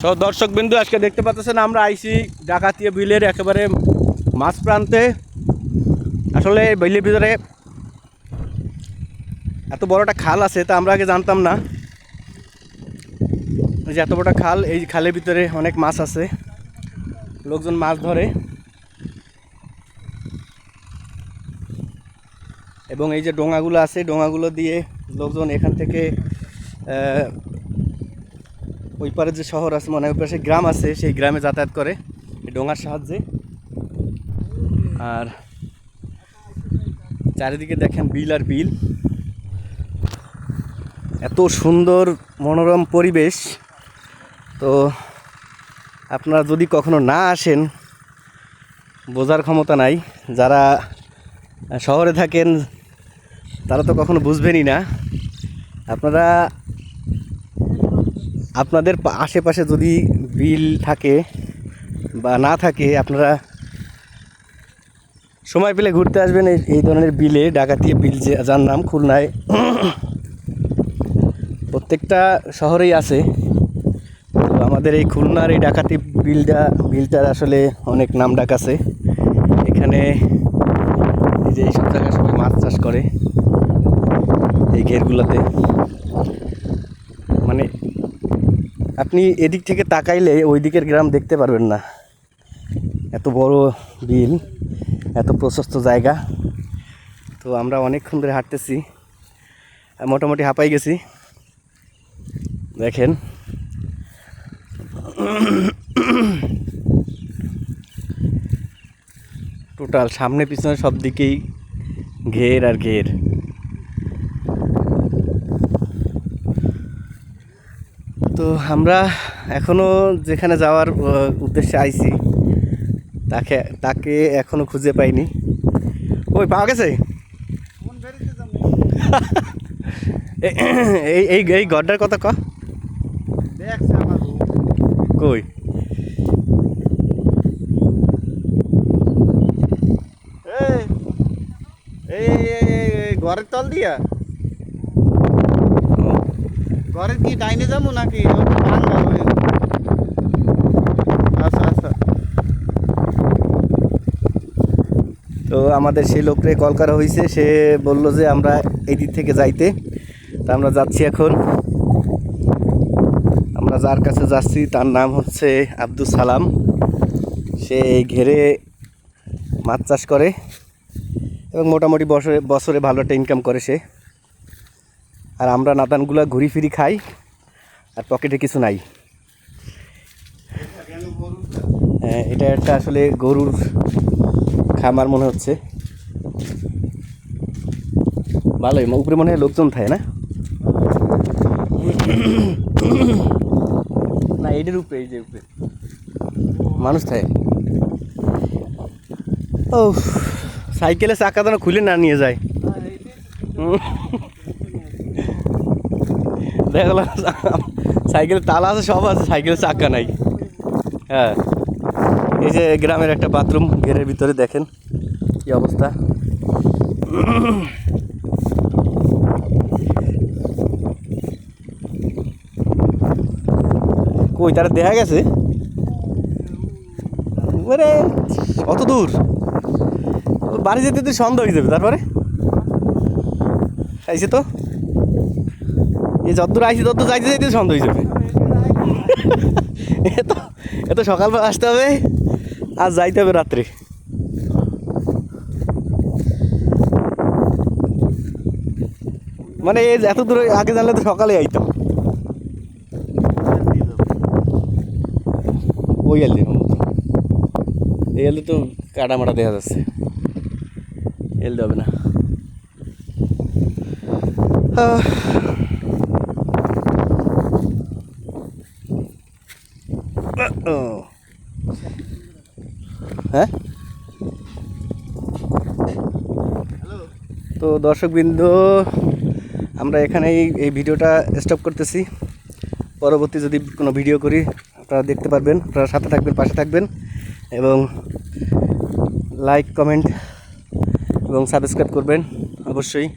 তো দর্শক বিন্দু আজকে দেখতে পাচ্ছেন আমরা আইসি ডাকাতিয়া বিলের একেবারে মাছ প্রান্তে। আসলে বিলের ভিতরে এত বড় একটা খাল আছে তা আমরা আগে জানতাম না যে এত বড় খাল। এই খালের ভিতরে অনেক মাছ আছে, লোকজন মাছ ধরে এবং এই যে ডোঙাগুলো আছে ডোঙাগুলো দিয়ে লোকজন এখান থেকে ওই পারে যে শহর আছে মানে ওই পাশে গ্রাম আছে সেই গ্রামে যাতায়াত করে এই ডোঙার সাহায্যে। আর চারিদিকে দেখেন বিল আর বিল, এত সুন্দর মনোরম পরিবেশ। তো আপনারা যদি কখনো না আসেন বোঝার ক্ষমতা নাই। যারা শহরে থাকেন তারা তো কখনো বুঝবেনই না। আপনারা আপনাদের আশেপাশে যদি বিল থাকে বা না থাকে আপনারা সময় পেলে ঘুরতে আসবেন এই ধরনের বিলে। ডাকাতিয়া বিল যার নাম খুলনায় প্রত্যেকটা শহরেই আছে। তো আমাদের এই খুলনার এই ডাকাতি বিলটার আসলে অনেক নাম ডাক আছে। এখানে এই যে এইসব জায়গায় সবাই মাছ চাষ করে এই ঘেরগুলোতে। মানে আপনি এদিক থেকে তাকাইলে ওই দিকের গ্রাম দেখতে পারবেন না, এত বড় বিল, এত প্রশস্ত জায়গা। তো আমরা অনেকক্ষণ ধরে হাঁটতেছি, মোটামুটি হাঁপাই গেছি। দেখেন টোটাল সামনে পিছনে সব দিকেই ঘের আর ঘের। তো আমরা এখনো যেখানে যাওয়ার উদ্দেশ্যে আইছি তাকে এখনো খুঁজে পাইনি। ওই পাওয়া গেছে এই এই গড্ডার কথা কই এই ঘরের তল দিয়া ঘরের কি ডাইনে যাবো নাকি? আচ্ছা আচ্ছা। তো আমাদের সেই লোকরে কল করা হয়েছে, সে বলল যে আমরা এই দিক থেকে যাইতে। তা আমরা যাচ্ছি এখন। আমরা যার কাছে যাচ্ছি তার নাম হচ্ছে আব্দুল সালাম। সে এই ঘেরে মাছ চাষ করে এবং মোটামুটি বছরে ভালো একটা ইনকাম করে সে। আর আমরা নাদানগুলো ঘুরি ফিরি খাই আর পকেটে কিছু নাই। হ্যাঁ, এটা একটা আসলে গরুর খামার মনে হচ্ছে। ভালোই, উপরে মনে হয় লোকজন থাকে না? না এটার উপরে, এই যে উপরে মানুষ থাকে। ও সাইকেলে চাকা যেন খুলে না নিয়ে যায়। দেখলাম সাইকেলের তালা আছে, সব আছে, সাইকেলের চাকা নাই। হ্যাঁ, এই যে গ্রামের একটা বাথরুম ঘেরের ভিতরে, দেখেন কি অবস্থা। কই তারা দেখা গেছে? মানে অত দূর বাড়ি যেতে তো সন্ধ্যা হয়ে যাবে। তারপরে আইসে তো এই যতদূর আইসি তত যাইতে যাইতে সন্ধ্যা হয়ে যাবে। এত সকালবেলা আসতে হবে আর যাইতে হবে রাত্রে। মানে এই এত দূর আগে জানলে তো সকালে আইতাম। ওই আলদি এই আলদি তো কাটা মাটা দেখা যাচ্ছে, এলতে হবে না। হ্যাঁ, তো দর্শকবৃন্দ আমরা এখানেই এই ভিডিওটা স্টপ করতেছি। পরবর্তী যদি কোনো ভিডিও করি আপনারা দেখতে পারবেন। আপনারা সাথে থাকবেন, পাশে থাকবেন এবং লাইক, কমেন্ট এবং সাবস্ক্রাইব করবেন অবশ্যই।